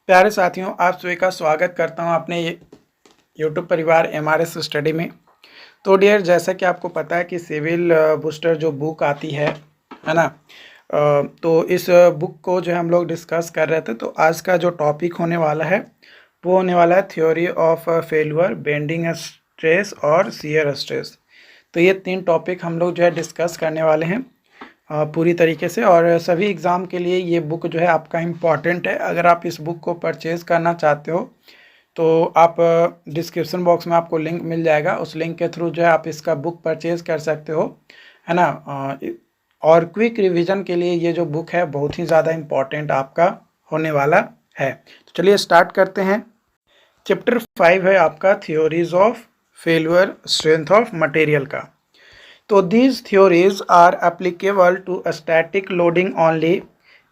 प्यारे साथियों, आप सभी का स्वागत करता हूं अपने यूट्यूब परिवार एमआरएस स्टडी में। तो डियर, जैसा कि आपको पता है कि सिविल बूस्टर जो बुक आती है ना, तो इस बुक को जो है हम लोग डिस्कस कर रहे थे। तो आज का जो टॉपिक होने वाला है वो होने वाला है theory of failure, bending stress और शियर स्ट्रेस। तो ये 3 टॉपिक हम लोग जो है डिस्कस करने वाले हैं पूरी तरीके से। और सभी एग्ज़ाम के लिए ये बुक जो है आपका इम्पॉर्टेंट है। अगर आप इस बुक को परचेज़ करना चाहते हो तो आप डिस्क्रिप्शन बॉक्स में आपको लिंक मिल जाएगा, उस लिंक के थ्रू जो है आप इसका बुक परचेज़ कर सकते हो, है ना। और क्विक रिवीजन के लिए ये जो बुक है बहुत ही ज़्यादा इम्पॉर्टेंट आपका होने वाला है। तो चलिए स्टार्ट करते हैं। चैप्टर 5 है आपका theories of failure, strength of material का। So these theories are applicable to static loading only.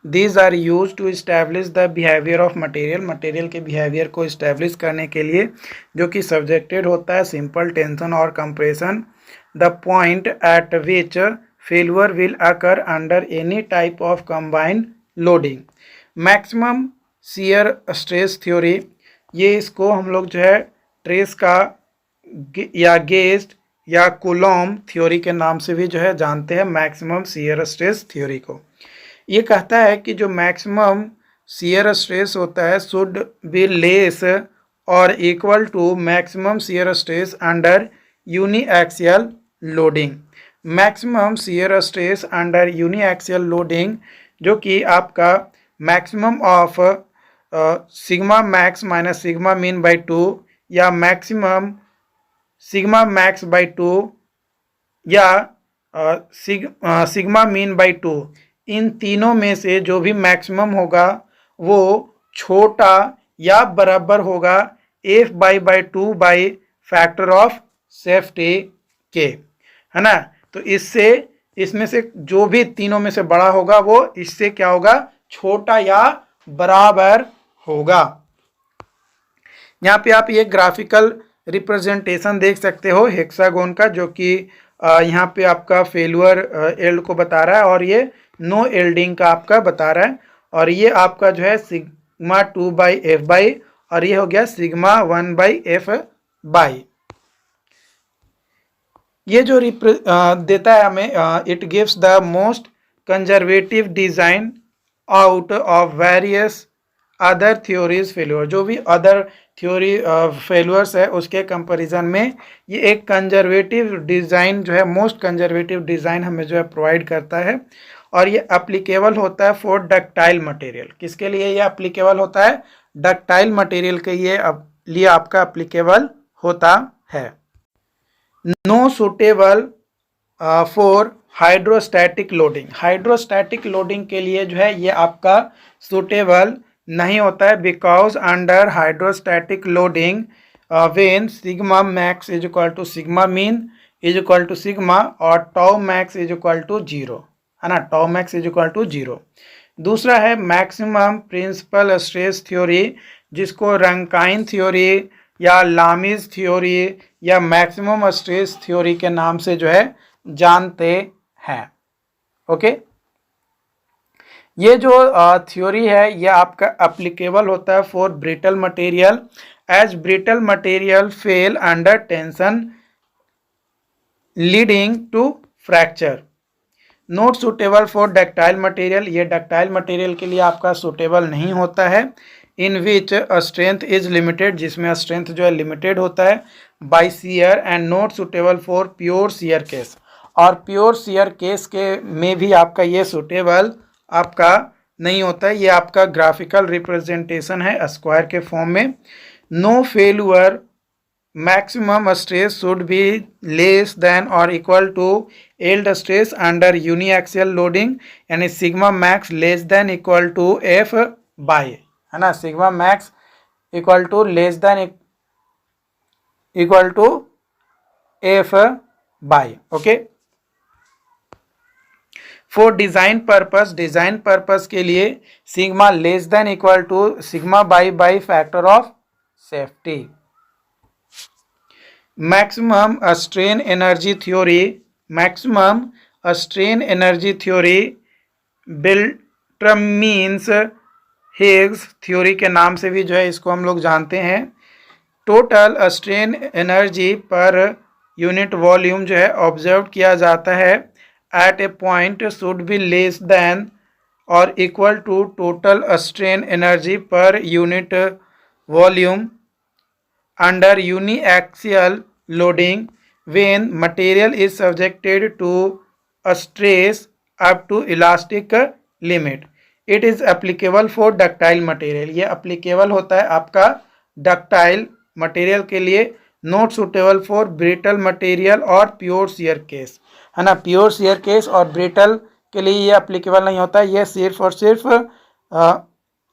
These are used to establish the behavior of material. Material के behavior को establish करने के लिए जो कि subjected होता है simple tension और compression. The point at which failure will occur under any type of combined loading. Maximum shear stress theory, ये इसको हम लोग जो है ट्रेस का या गेज या कूलॉम थ्योरी के नाम से भी जो है जानते हैं, मैक्सिमम शियर स्ट्रेस थ्योरी को। ये कहता है कि जो मैक्सिमम शियर स्ट्रेस होता है शुड बी लेस और equal to maximum shear stress under uniaxial loading. Maximum shear stress under uniaxial loading जो कि आपका maximum of sigma max minus sigma mean by 2 या मैक्सिमम सिग्मा मैक्स बाई 2 या sigma mean by 2, इन तीनों में से जो भी मैक्सिमम होगा वो छोटा या बराबर होगा F by 2 by factor of safety के, है ना। तो इसमें से जो भी तीनों में से बड़ा होगा वो इससे क्या होगा, छोटा या बराबर होगा। यहाँ पे आप ये ग्राफिकल रिप्रेजेंटेशन देख सकते हो हेक्सागोन का, जो कि यहाँ पे आपका फेल्यूर एल्ड को बता रहा है और ये नो एल्डिंग का आपका बता रहा है। और ये आपका जो है सिग्मा 2 बाई एफ बाई और ये हो गया सिग्मा 1 बाई एफ बाई। ये जो देता है हमें, it gives the most conservative design out of various other theories failure. जो भी अदर थ्योरी फेल्यूर्स है उसके कंपैरिजन में ये एक कंजर्वेटिव डिज़ाइन जो है, मोस्ट कंजर्वेटिव डिज़ाइन हमें जो है प्रोवाइड करता है। और ये अप्लीकेबल होता है फॉर डक्टाइल मटेरियल। किसके लिए ये अप्लीकेबल होता है? डक्टाइल मटेरियल के लिए आपका अप्लीकेबल होता है। No suitable for hydrostatic loading. Hydrostatic loading के लिए जो है ये आपका सुटेबल नहीं होता है, because under hydrostatic loading when sigma max is equal to sigma mean is equal to sigma और tau max is equal to 0, है ना। Tau max is equal to 0। दूसरा है मैक्सिमम प्रिंसिपल स्ट्रेस थ्योरी, जिसको Rankine theory या Lame's theory या maximum stress theory के नाम से जो है जानते हैं। ओके, ये जो थ्योरी है ये आपका अप्लीकेबल होता है for brittle material, as brittle material fail under tension leading to fracture. Not suitable for ductile material, ये डक्टाइल मटेरियल के लिए आपका सुटेबल नहीं होता है। In which strength is limited, जिसमें स्ट्रेंथ जो है लिमिटेड होता है by shear, and not suitable for pure shear case. और प्योर शियर केस के में भी आपका ये सुटेबल आपका नहीं होता है। ये आपका ग्राफिकल रिप्रेजेंटेशन है स्क्वायर के फॉर्म में। No failure maximum stress should be less than और equal to yield stress under uniaxial loading, यानी sigma max less than equal to F by, है ना। Sigma max equal to less than equal to F by. Okay, for design purpose, design purpose के लिए sigma less than equal to sigma by factor of safety. Maximum strain energy theory, maximum strain energy theory Beltrami means Haigh's theory के नाम से भी जो है इसको हम लोग जानते हैं। Total strain energy per unit volume जो है ऑब्जर्व किया जाता है at a point should be less than और equal to total strain energy per unit volume under uniaxial loading when material is subjected to a stress up to elastic limit. It is applicable for ductile material. ये applicable होता है आपका ductile material के लिए, not suitable for brittle material और pure shear case, है ना। pure shear case और brittle के लिए ये applicable नहीं होता है, ये सिर्फ और सिर्फ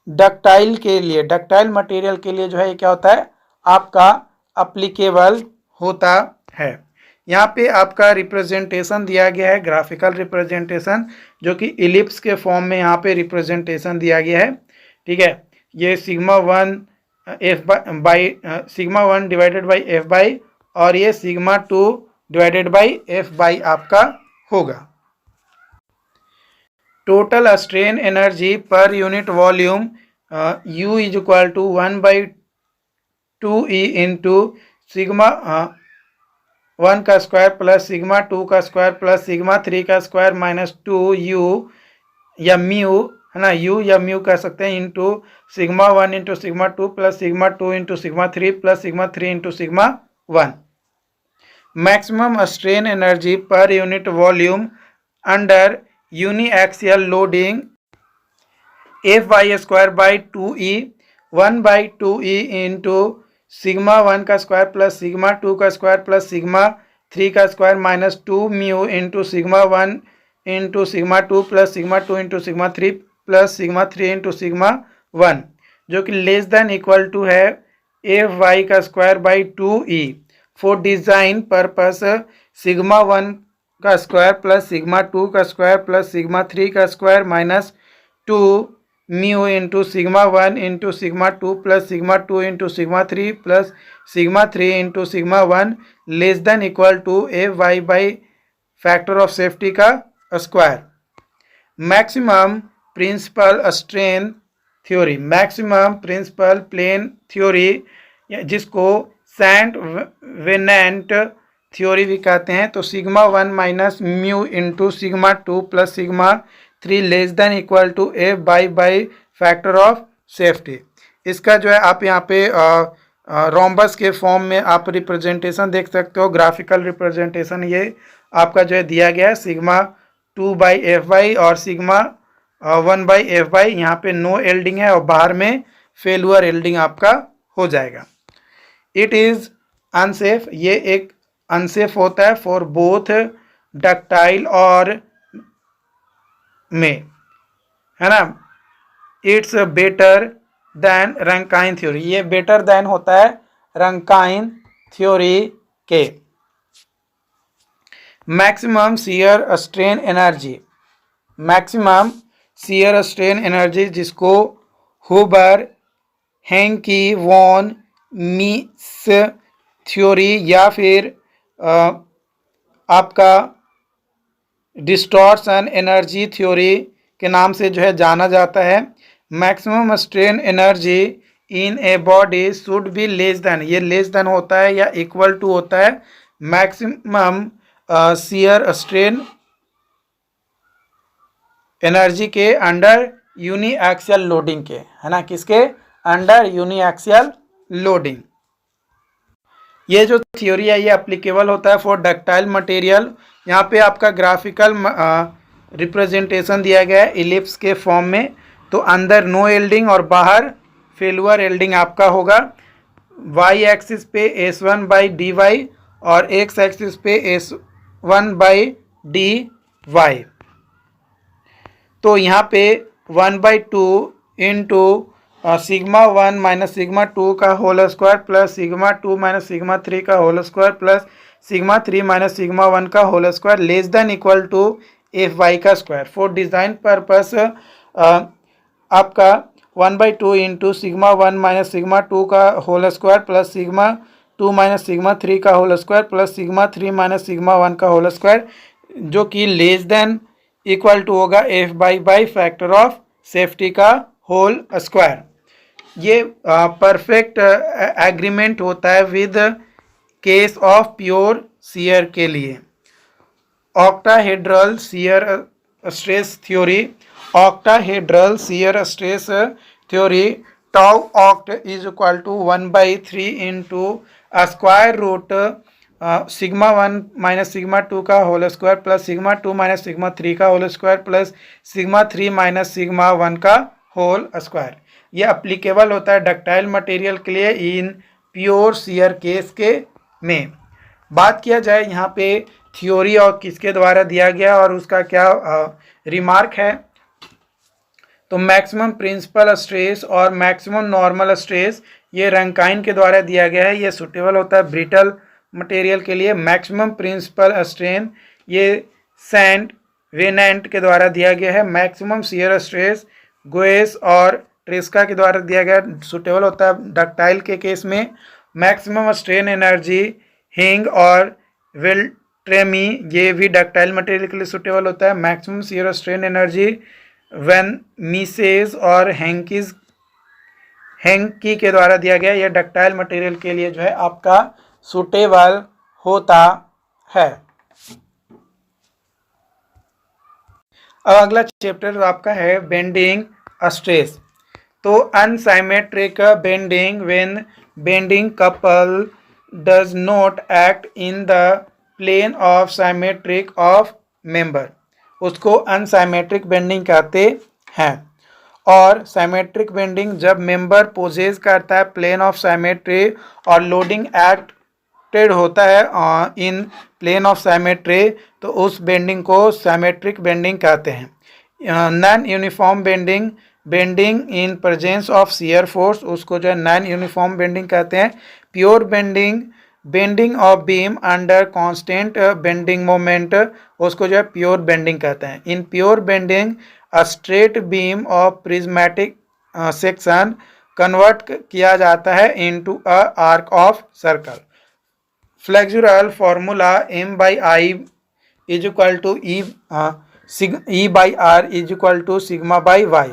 ductile के लिए, ductile material के लिए जो है ये क्या होता है आपका applicable होता है। यहाँ पे आपका रिप्रेजेंटेशन दिया गया है, ग्राफिकल रिप्रेजेंटेशन, जो कि इलिप्स के फॉर्म में यहाँ पे रिप्रेजेंटेशन दिया गया है। ठीक है, ये sigma one sigma one divided by F by और ये sigma two divided by F by आपका होगा। Total strain energy per unit volume U is equal to 1/2E into sigma 1 का स्क्वायर प्लस सिग्मा 2 का स्क्वायर प्लस सिग्मा 3 का square minus 2U या mu, है ना, U या म्यू कह सकते हैं, into sigma 1 into sigma 2 plus sigma 2 into sigma 3 plus sigma 3 into sigma 1। Maximum strain energy per unit volume under uniaxial loading F by square by 2E 1/2E into sigma 1 का square plus sigma 2 का square plus sigma 3 का square minus 2 mu into sigma 1 into sigma 2 plus sigma 2 into sigma 3 plus sigma 3 into sigma 1, जो कि less than equal to है F Y का square by 2E। For design purpose sigma 1 का square plus sigma 2 का square plus sigma 3 का square minus 2 mu into sigma 1 into sigma 2 plus sigma 2 into sigma 3 plus sigma 3 into sigma 1 less than equal to A Y by factor of safety का square. Maximum principal strain theory, maximum principal plane theory, जिसको Saint Venant theory भी कहते हैं, तो sigma 1 minus mu into sigma 2 plus sigma 3 less than equal to A by factor of safety. इसका जो है आप यहाँ पे रोम्बस के फॉर्म में आप रिप्रेजेंटेशन देख सकते हो, ग्राफिकल रिप्रेजेंटेशन ये आपका जो है दिया गया है, सिग्मा 2 बाई एफ बाई और सिग्मा 1 बाई एफ बाई। यहाँ पे नो एल्डिंग है और बाहर में फेलुअर एल्डिंग आपका हो जाएगा। इट इज़ अनसेफ, ये एक अनसेफ होता है फॉर बोथ डक्टाइल और में, है ना। It's better than Rankine theory, ये बेटर देन होता है रंकाइन थ्योरी के। Maximum shear strain energy, maximum shear strain energy जिसको हुबर, हैंकी, वॉन मीस थ्योरी या फिर आपका डिस्टॉर्शन एनर्जी थ्योरी के नाम से जो है जाना जाता है। Maximum strain energy in a body should be less then, ये लेस देन होता है या इक्वल टू होता है मैक्सिमम शियर स्ट्रेन एनर्जी के अंडर यूनिएक्सियल लोडिंग के, है ना, किसके अंडर यूनिएक्सियल लोडिंग। ये जो थ्योरी है ये एप्लीकेबल होता है फॉर डक्टाइल मटेरियल। यहाँ पे आपका ग्राफिकल रिप्रेजेंटेशन दिया गया है इलिप्स के फॉर्म में, तो अंदर नो एल्डिंग और बाहर फेलुअर एल्डिंग आपका होगा। वाई एक्सिस पे S1 बाई डी वाई और एक्स एक्सिस पे S1 बाई डी वाई। तो यहाँ पे 1/2 इंटू सिग्मा 1 माइनस सिग्मा 2 का whole square plus sigma 2 minus sigma 3 का whole square plus sigma 3 minus sigma 1 का whole square less than equal to F Y का square. For design purpose आपका 1/2 into sigma 1 minus sigma 2 का whole square plus sigma 2 minus sigma 3 का whole square plus sigma 3 minus sigma 1 का whole square, जो कि less than equal to होगा F by factor of safety का whole square. ये perfect agreement होता है with case of pure shear के लिए। Octahedral shear stress theory, octahedral shear stress theory, tau oct is equal to 1/3 into square root sigma 1 minus sigma 2 का whole square plus sigma 2 minus sigma 3 का whole square plus sigma 3 minus sigma 1 का whole square. ये applicable होता है ductile material के लिए in pure shear case के में। बात किया जाए यहाँ पे थ्योरी और किसके द्वारा दिया गया और उसका क्या रिमार्क है, तो मैक्सिमम प्रिंसिपल स्ट्रेस और मैक्सिमम नॉर्मल स्ट्रेस ये रंकाइन के द्वारा दिया गया है। ये सुटेबल होता है ब्रिटल मटेरियल के लिए। मैक्सिमम प्रिंसिपल स्ट्रेन ये सेंट वेनेंट के द्वारा दिया गया है। मैक्सिमम शियर स्ट्रेस गोएस और ट्रेस्का के द्वारा दिया गया, सुटेबल होता है डक्टाइल के केस में। मैक्सिमम स्ट्रेन एनर्जी हिंग और विल्ट्रेमी ये भी डक्टाइल मटेरियल के लिए सुटेबल होता है। Maximum shear strain energy von Mises और हैंकी के द्वारा दिया गया, यह डक्टाइल मटेरियल के लिए जो है आपका सुटेबल होता है। अब अगला चैप्टर आपका है बेंडिंग स्ट्रेस। तो unsymmetric bending when bending couple does not act in the plane of symmetric of member, उसको अनसाइमेट्रिक बेंडिंग कहते हैं। और साइमेट्रिक बेंडिंग जब मेंबर पोजेस करता है प्लेन ऑफ साइमेट्री और लोडिंग एक्टेड होता है इन प्लेन ऑफ साइमेट्री, तो उस बेंडिंग को साइमेट्रिक बेंडिंग कहते हैं। Non uniform bending, bending in presence of shear force, उसको जो है नॉन यूनिफॉर्म बेंडिंग कहते हैं। Pure bending, bending of beam under constant bending moment, उसको जो है प्योर बेंडिंग कहते हैं। In pure bending a straight beam of prismatic section convert किया जाता है into a arc of circle. Flexural formula M/I is equal to E/R is equal to सिग्मा/Y।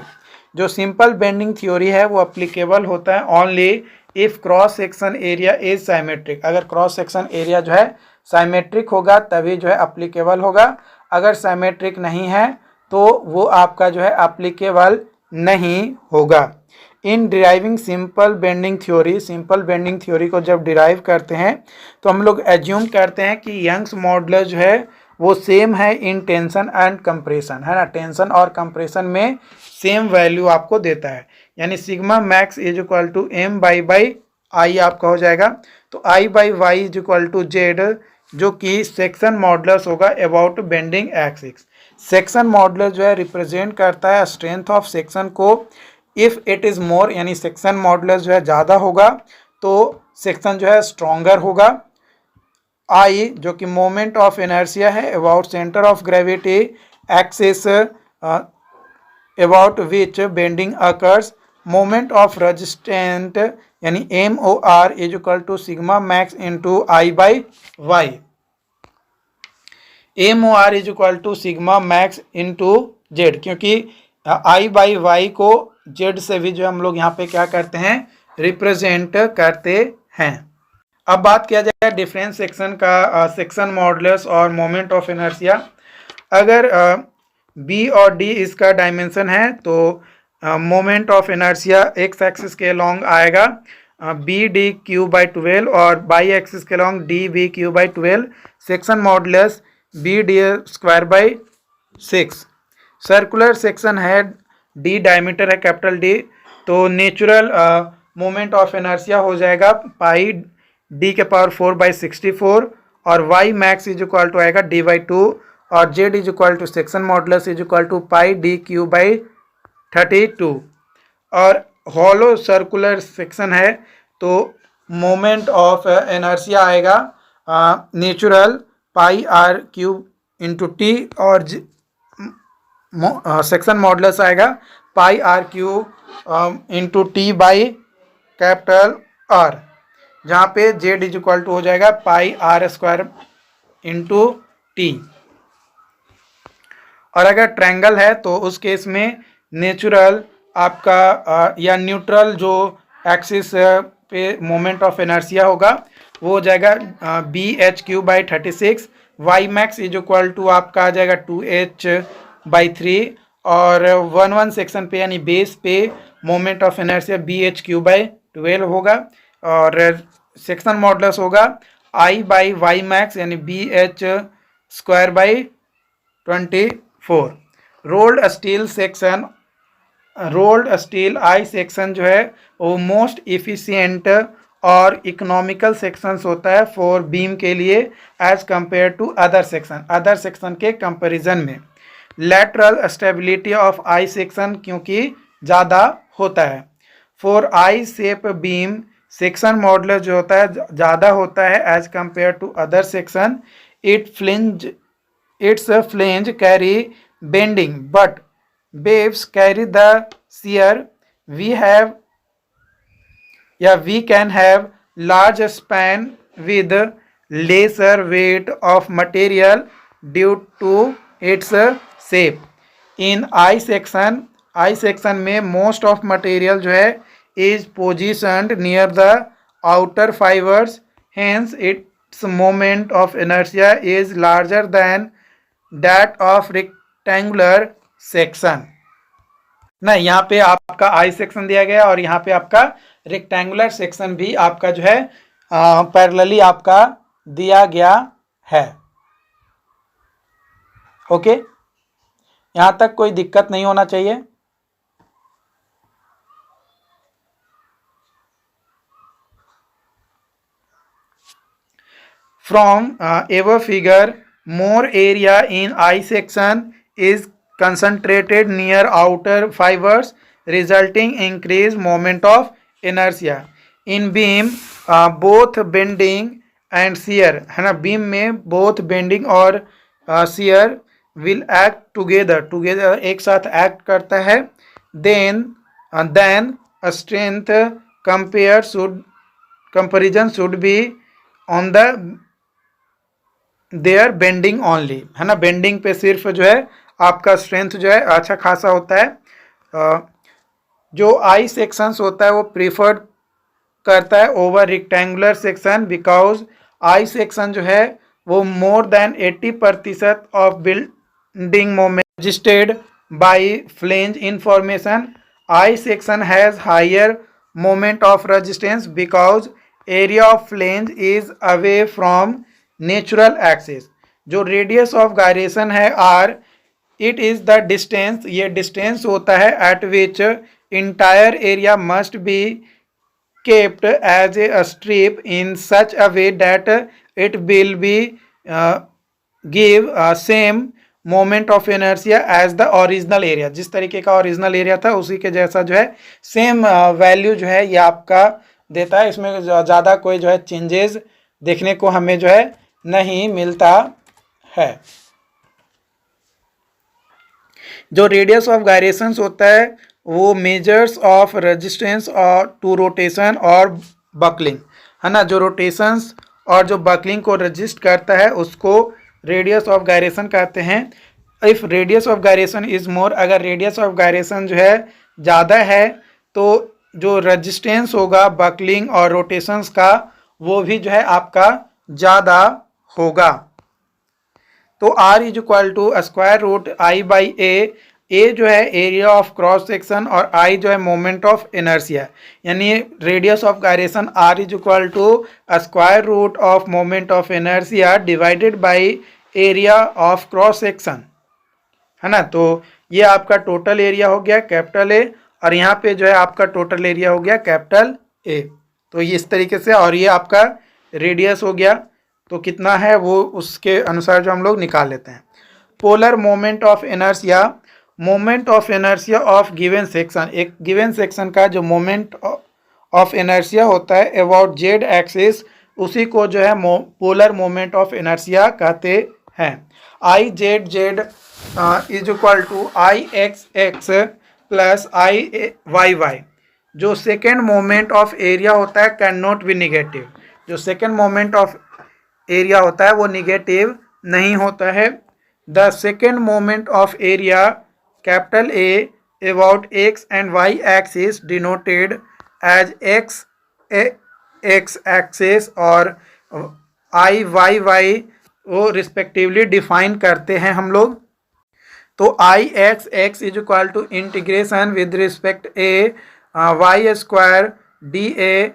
जो सिंपल बेंडिंग थ्योरी है वो अप्लीकेबल होता है only if cross section area is symmetric. अगर क्रॉस सेक्शन एरिया जो है साइमेट्रिक होगा तभी जो है अप्लीकेबल होगा। अगर साइमेट्रिक नहीं है तो वो आपका जो है अप्लीकेबल नहीं होगा। In deriving simple bending theory, simple bending theory को जब डिराइव करते हैं तो हम लोग एज्यूम करते हैं कि यंग्स मॉडुलस जो है वो सेम है इन टेंशन एंड कंप्रेशन, है ना। टेंशन और कंप्रेशन में सेम वैल्यू आपको देता है, यानी sigma max is equal to M/I आपका हो जाएगा। तो I/Y is equal to Z, जो कि सेक्शन मॉडुलस होगा about bending axis. Section modulus जो है रिप्रेजेंट करता है स्ट्रेंथ ऑफ सेक्शन को। इफ़ इट इज़ मोर, यानी सेक्शन मॉडुलस जो है ज़्यादा होगा तो सेक्शन जो है स्ट्रॉन्गर होगा। I जो कि मोमेंट ऑफ इनर्शिया है about centre of gravity axis about which bending occurs. Moment of resistant यानी MOR is equal to sigma max into I/Y। MOR is equal to sigma max into Z, क्योंकि I/Y को Z से भी जो हम लोग यहाँ पे क्या करते हैं, रिप्रेजेंट करते हैं। अब बात किया जाए डिफरेंस सेक्शन का, सेक्शन मॉडुलस और मोमेंट ऑफ इनर्शिया। अगर B और D इसका डायमेंशन है तो moment of inertia X axis के लॉन्ग आएगा BD3/12 और बाई एक्सिस के long DB3/12। Section modulus BD²/6। Circular section है, D डायमीटर है कैपिटल D, तो नेचुरल मोमेंट ऑफ इनर्शिया हो जाएगा पाई D⁴/64 और Y max is equal to आएगा D/2 और Z is equal to section modulus is equal to pi D³/32। और hollow circular section है तो मोमेंट ऑफ इनर्शिया आएगा natural pi R³ into T और सेक्शन मॉडुलस आएगा pi R³ into T/R, जहाँ पे Z इज इक्वल टू हो जाएगा पाई R² इंटू T। और अगर ट्रायंगल है तो उस केस में नेचुरल आपका या न्यूट्रल जो एक्सिस पे मोमेंट ऑफ इनर्शिया होगा वो हो जाएगा BH³/36। Y max is equal to आपका आ जाएगा 2H/3 और 1 सेक्शन पे यानी बेस पे मोमेंट ऑफ इनर्शिया BH³/12 होगा और सेक्शन मॉडुलस होगा I/वाई मैक्स यानी BH²/24। रोल्ड स्टील आई सेक्शन जो है वो मोस्ट इफिशिएंट और इकोनॉमिकल सेक्शंस होता है फॉर बीम के लिए as compare to other section के कंपैरिजन में। Lateral stability of I section क्योंकि ज़्यादा होता है। For I shape beam section modulus जो होता है ज़्यादा होता है as compare to other section. It's flange carry bending but waves carry the shear. We can have large span with lesser weight of material due to its shape. In I section में most of material जो है is positioned near the outer fibers, hence its moment of inertia is larger than that of rectangular section. ना यहाँ पे आपका I section दिया गया और यहाँ पे आपका रेक्टेंगुलर सेक्शन भी आपका जो है पैरेलली आपका दिया गया है। ओके, यहाँ तक कोई दिक्कत नहीं होना चाहिए। From ever figure more area in I section is concentrated near outer fibers resulting increased moment of inertia. In beam both bending and shear है ना, बीम में both bending और shear will act together एक साथ act करता है। then a strength comparison should be on the their bending only है ना, बेंडिंग पे सिर्फ जो है आपका स्ट्रेंथ जो है अच्छा खासा होता है। जो आई सेक्शंस होता है वो प्रीफर्ड करता है over rectangular section because I section जो है वो more than 80% of building moment registered by flange information. I section has higher moment of resistance because area of flange is away from natural axis. जो radius of gyration है R, it is the distance, ये distance होता है at which entire area must be kept as a strip in such a way that it will be give same moment of inertia as the original area. जिस तरीके का original area था उसी के जैसा जो है सेम वैल्यू जो है ये आपका देता है। इसमें ज़्यादा कोई जो है चेंजेस देखने को हमें जो है नहीं मिलता है। जो रेडियस ऑफ गायरेशंस होता है वो मेजर्स ऑफ रेजिस्टेंस और टू रोटेशन और बकलिंग है ना, जो रोटेशंस और जो बकलिंग को रजिस्ट करता है उसको रेडियस ऑफ गायरेशन कहते हैं। If radius of gyration is more, अगर रेडियस ऑफ गायरेशन जो है ज़्यादा है तो जो रजिस्टेंस होगा बकलिंग और रोटेशंस का वो भी जो है आपका ज़्यादा होगा। तो R is equal to square root I/A। A जो है एरिया ऑफ क्रॉस सेक्शन और I जो है मोमेंट ऑफ इनर्शिया, यानी radius of gyration R is equal to square root of moment of inertia divided by area of cross section है ना। तो ये आपका टोटल एरिया हो गया कैपिटल A और यहाँ पे जो है आपका टोटल एरिया हो गया कैपिटल A। तो ये इस तरीके से, और ये आपका रेडियस हो गया तो कितना है वो उसके अनुसार जो हम लोग निकाल लेते हैं। Polar moment of inertia, moment of inertia of given section, एक गिवन सेक्शन का जो मोमेंट ऑफ इनर्शिया होता है अबाउट जेड एक्सिस उसी को जो है पोलर मोमेंट ऑफ इनर्शिया कहते हैं। I Z is equal to I X X plus I Y Y. जो सेकेंड मोमेंट ऑफ एरिया होता है कैन नॉट बी निगेटिव, जो सेकेंड मोमेंट ऑफ एरिया होता है वो निगेटिव नहीं होता है। The second moment of area capital A about x and y axis denoted as x axis और i y वो रिस्पेक्टिवली डिफाइन करते हैं हम लोग। तो I X X is equal to integration with respect A Y square D A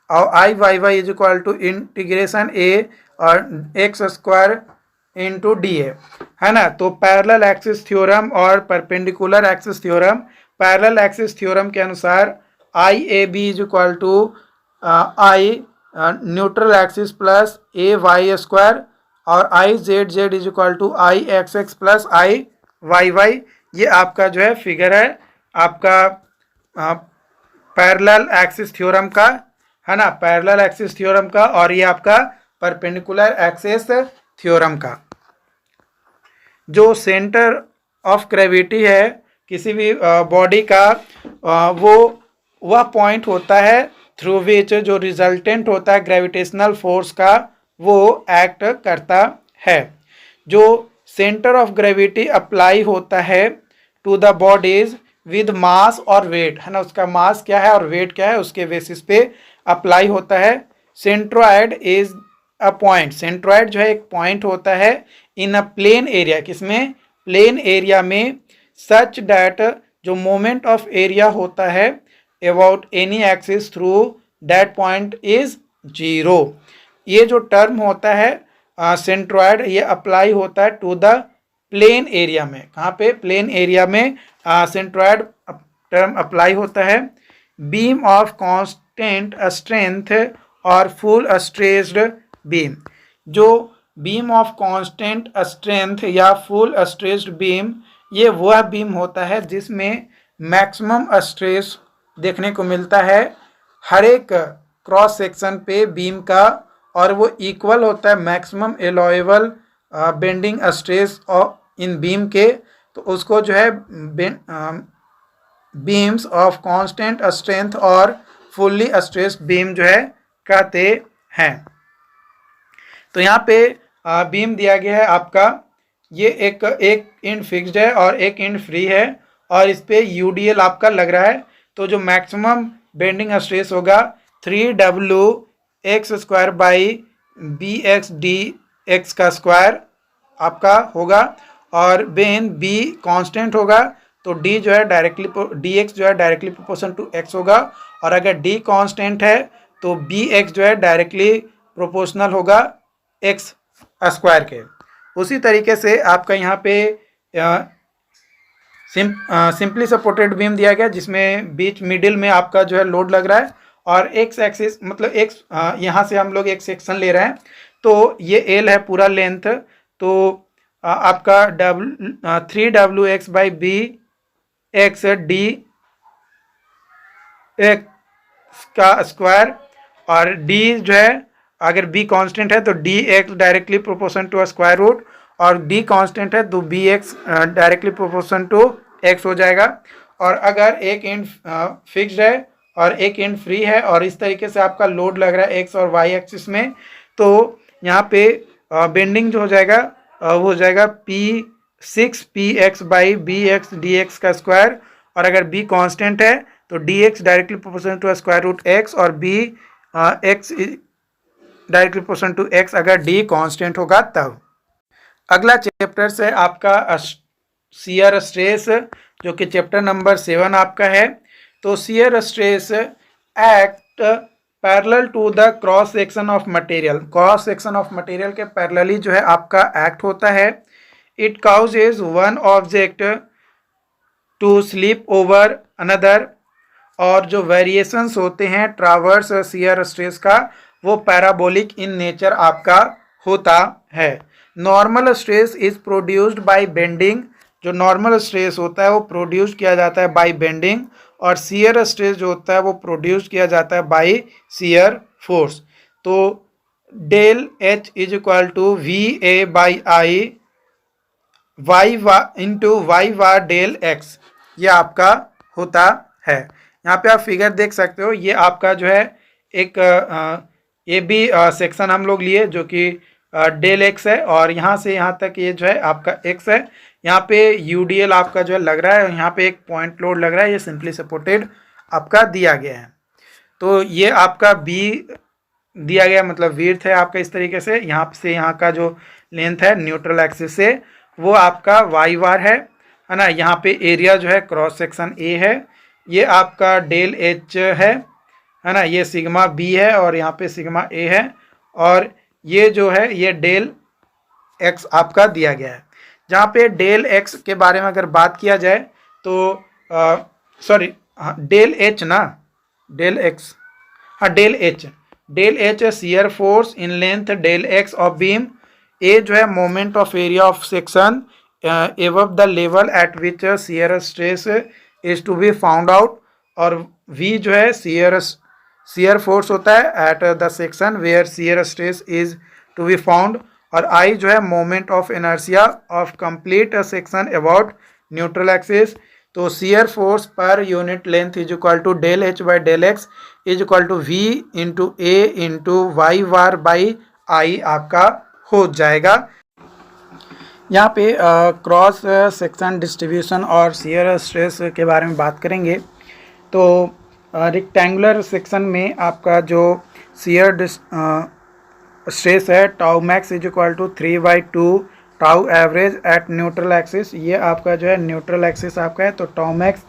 और I Y Y is equal to integration A और X square into D A, है ना। तो पैरेलल एक्सिस थ्योरम और perpendicular axis theorem. Parallel axis theorem के अनुसार I A B is equal to I neutral axis plus A Y square और I Z Z is equal to I X X plus I Y Y. ये आपका जो है figure है आपका parallel axis theorem का, है ना, पैरेलल एक्सिस थ्योरम का, और ये आपका परपेंडिकुलर एक्सिस थ्योरम का। जो सेंटर ऑफ ग्रेविटी है किसी भी बॉडी का, वह पॉइंट होता है थ्रू विच जो रिजल्टेंट होता है ग्रेविटेशनल फोर्स का वो एक्ट करता है। जो सेंटर ऑफ ग्रेविटी अप्लाई होता है to the bodies with mass और वेट, है ना, उसका मास क्या है और वेट क्या है उसके बेसिस पे अप्लाई होता है। Centroid is a point, centroid जो है एक पॉइंट होता है इन अ प्लेन एरिया, किसमें, प्लेन एरिया में, सच डैट जो मोमेंट ऑफ एरिया होता है about any axis through that point is zero. ये जो टर्म होता है सेंट्रोइड ये अप्लाई होता है टू द प्लेन एरिया में। कहाँ पे, प्लेन एरिया में सेंट्रोइड टर्म अप्लाई होता है। बीम ऑफ कांस्टेंट स्ट्रेंथ और फुल स्ट्रेस्ड बीम, जो बीम ऑफ कांस्टेंट स्ट्रेंथ या फुल स्ट्रेस्ड बीम, ये वह बीम होता है जिसमें मैक्सिमम स्ट्रेस देखने को मिलता है हर एक क्रॉस सेक्शन पे बीम का, और वो इक्वल होता है maximum allowable bending stress in beam के। तो उसको जो है बीम्स ऑफ कांस्टेंट स्ट्रेंथ और फुल्ली स्ट्रेस्ड बीम जो है कहते हैं। तो यहाँ पे बीम दिया गया है आपका, ये एक एंड फिक्स्ड है और एक एंड फ्री है और इस पे यूडीएल आपका लग रहा है। तो जो मैक्सिमम बेंडिंग स्ट्रेस होगा 3W X square by B X D X का स्क्वायर आपका होगा, और बेन बी कांस्टेंट होगा तो डी जो है डायरेक्टली डी एक्स जो है डायरेक्टली प्रोपोर्शन टू एक्स होगा, और अगर डी कांस्टेंट है तो बी एक्स जो है डायरेक्टली प्रोपोर्शनल होगा एक्स स्क्वायर के। उसी तरीके से आपका यहाँ पे सिंपली सपोर्टेड बीम दिया गया जिसमें बीच मिडिल में आपका जो है लोड लग रहा है, और एक्स एक्सिस मतलब एक्स यहाँ से हम लोग एक सेक्शन ले रहे हैं तो ये एल है पूरा लेंथ, तो आपका 3W X by B X D X का स्क्वायर, और डी जो है अगर बी कांस्टेंट है तो D X directly proportion to square root, और डी कांस्टेंट है तो B X directly proportion to X हो जाएगा। और अगर एक एंड फिक्स्ड है और एक एंड फ्री है और इस तरीके से आपका लोड लग रहा है एक्स और वाई एक्सिस में, तो यहाँ पे बेंडिंग जो हो जाएगा वो हो जाएगा P6 PX by B X D X का स्क्वायर, और अगर b कांस्टेंट है तो D X directly proportional to square root X और b X directly proportional to X अगर d कांस्टेंट होगा तब। अगला चैप्टर से आपका शियर स्ट्रेस जो कि चैप्टर नंबर 7 आपका है। तो shear stress act parallel to the cross section of material, cross section of material के पैरेलली जो है आपका एक्ट होता है। It causes one object to slip over another, और जो वेरिएशंस होते हैं ट्रावर्स शियर स्ट्रेस का वो पैराबोलिक इन नेचर आपका होता है। Normal stress is produced by bending, जो नॉर्मल स्ट्रेस होता है वो प्रोड्यूस किया जाता है बाय बेंडिंग, और शियर स्ट्रेस जो होता है वो प्रोड्यूस किया जाता है बाय शियर फोर्स। तो del H is equal to V A by I Y into Y bar del X, ये आपका होता है। यहाँ पे आप फिगर देख सकते हो, ये आपका जो है एक ए बी सेक्शन हम लोग लिए जो कि डेल एक्स है, और यहाँ से यहाँ तक ये जो है आपका एक्स है। यहाँ पे यूडीएल आपका जो है लग रहा है, और यहाँ पे एक पॉइंट लोड लग रहा है, ये सिंपली सपोर्टेड आपका दिया गया है। तो ये आपका बी दिया गया, मतलब विड्थ है आपका इस तरीके से। यहाँ से यहाँ का जो लेंथ है न्यूट्रल एक्सिस से वो आपका वाई बार है ना। यहाँ पे एरिया जो है क्रॉस सेक्शन ए है, ये आपका डेल एच है ना। ये सिग्मा बी है और यहाँ पे सिग्मा ए है, और ये जो है ये डेल एक्स आपका दिया गया है। जहाँ पे डेल एक्स के बारे में अगर बात किया जाए तो सॉरी डेल एच ना, डेल एक्स, हाँ del H shear force in length del X of beam, A जो है moment of area of section above the level at which shear stress is to be found out, और V जो है shear force होता है at the section where shear stress is to be found, और I जो है moment of inertia of complete section about neutral axis. तो shear force per unit length is equal to del H by del X is equal to V into A into Y bar by I आपका हो जाएगा। यहाँ पे cross section distribution और shear stress के बारे में बात करेंगे। तो रेक्टेंगुलर सेक्शन में आपका जो शियर स्ट्रेस है tau max is equal to 3/2 tau average at neutral axis, ये आपका जो है न्यूट्रल एक्सिस आपका है। तो टाउ मैक्स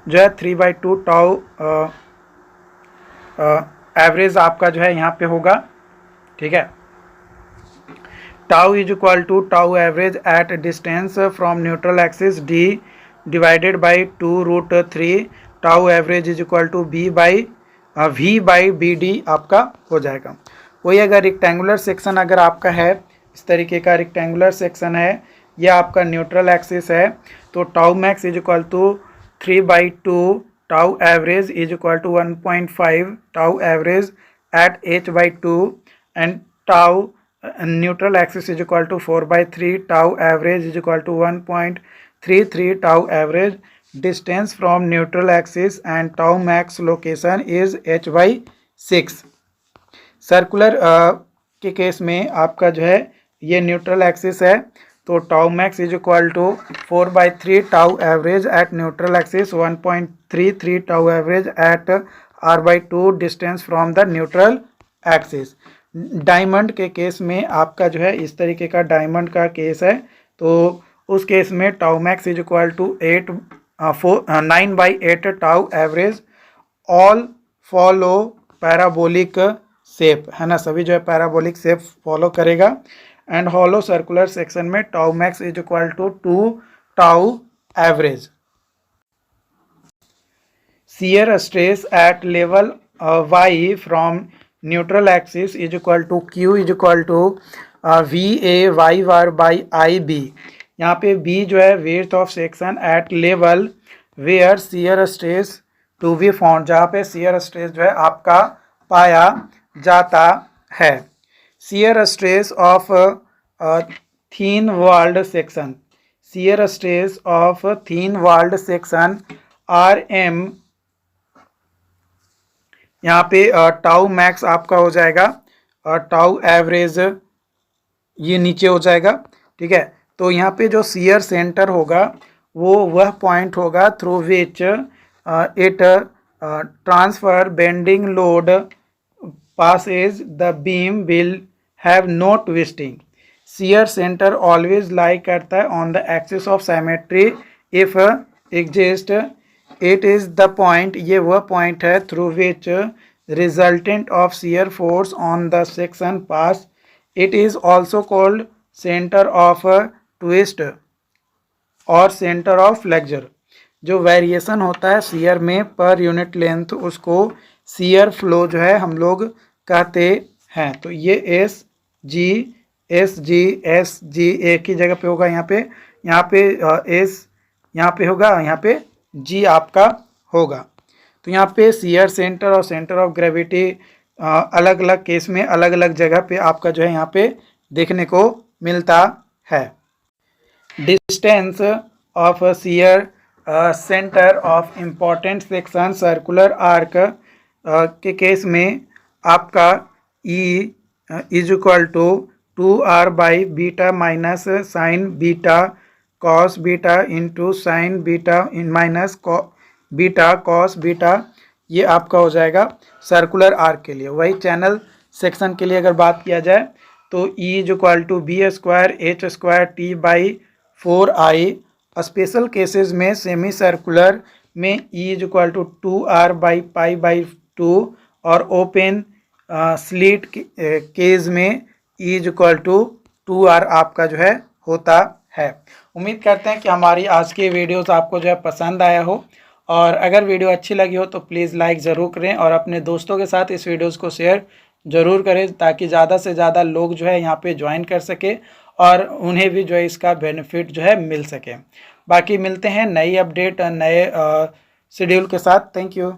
जो है 3/2 टाउ एवरेज आपका जो है यहाँ पे होगा, ठीक है। Tau is equal to tau average at distance from neutral axis D divided by 2√3 tau average is equal to V by B D आपका हो जाएगा। वही अगर रेक्टेंगुलर सेक्शन अगर आपका है, इस तरीके का रेक्टेंगुलर सेक्शन है, यह आपका न्यूट्रल एक्सिस है, तो tau max is equal to 3/2 tau average is equal to 1.5 tau average at h/2 and tau neutral axis is equal to 4/3 tau average is equal to 1.33 tau average distance from neutral axis and tau max location is h/6। Circular के case में आपका जो है ये neutral axis है, तो tau max is equal to 4/3 tau average at neutral axis 1.33 tau average at r/2 distance from the neutral axis. Diamond के case में आपका जो है इस तरीके का डायमंड का केस है, तो उस केस में tau max is equal to 9/8 tau average, all follow parabolic shape है ना, सभी जो है पैराबोलिक शेप फॉलो करेगा। एंड हॉलो सर्कुलर सेक्शन में tau max is equal to 2 tau average. Shear stress at level y from neutral axis is equal to q is equal to V A Y bar by I B. यहाँ पे b जो है width of section at level where shear stress to be found, जहाँ पे shear stress जो है आपका पाया जाता है। Shear stress of thin walled section, shear stress of thin walled section RM, यहाँ पे टाउ मैक्स आपका हो जाएगा और टाउ एवरेज ये नीचे हो जाएगा, ठीक है। तो यहाँ पे जो शियर सेंटर होगा वो वह पॉइंट होगा through which it transfer bending load passes, the beam will have no twisting. Shear center always lie करता है on the axis of symmetry if exist, it is the point, ये वह point है through which resultant of shear force on the section pass. It is also called center of twist और center of flexure। जो variation होता है shear में पर unit length उसको शियर फ्लो जो है हम लोग कहते हैं। तो ये एस जी एक ही जगह पे होगा, यहाँ पे एस यहाँ पे होगा, यहाँ पे जी आपका होगा। तो यहाँ पे शियर सेंटर और सेंटर ऑफ ग्रेविटी अलग अलग केस में अलग अलग जगह पे आपका जो है यहाँ पे देखने को मिलता है। Distance of shear center of important section circular arc के केस में आपका E is equal to 2r by beta minus sine beta cos beta into sine beta in minus beta cos beta, ये आपका हो जाएगा सर्कुलर आर्क के लिए। वही चैनल सेक्शन के लिए अगर बात किया जाए तो E is equal to B square H square T by 4i। Special cases में सेमी सर्कुलर में E is equal to 2r by pi by 2 और ओपन स्लिट केस में E is equal to 2r आपका जो है होता है। उम्मीद करते हैं कि हमारी आज की वीडियोस आपको जो है पसंद आया हो, और अगर वीडियो अच्छी लगी हो तो प्लीज़ लाइक ज़रूर करें और अपने दोस्तों के साथ इस वीडियोस को शेयर ज़रूर करें, ताकि ज़्यादा से ज़्यादा लोग जो है यहाँ पे ज्वाइन कर सके और उन्हें भी जो है इसका बेनिफिट जो है मिल सके। बाकी मिलते हैं नई अपडेट और नए शेड्यूल के साथ। Thank you.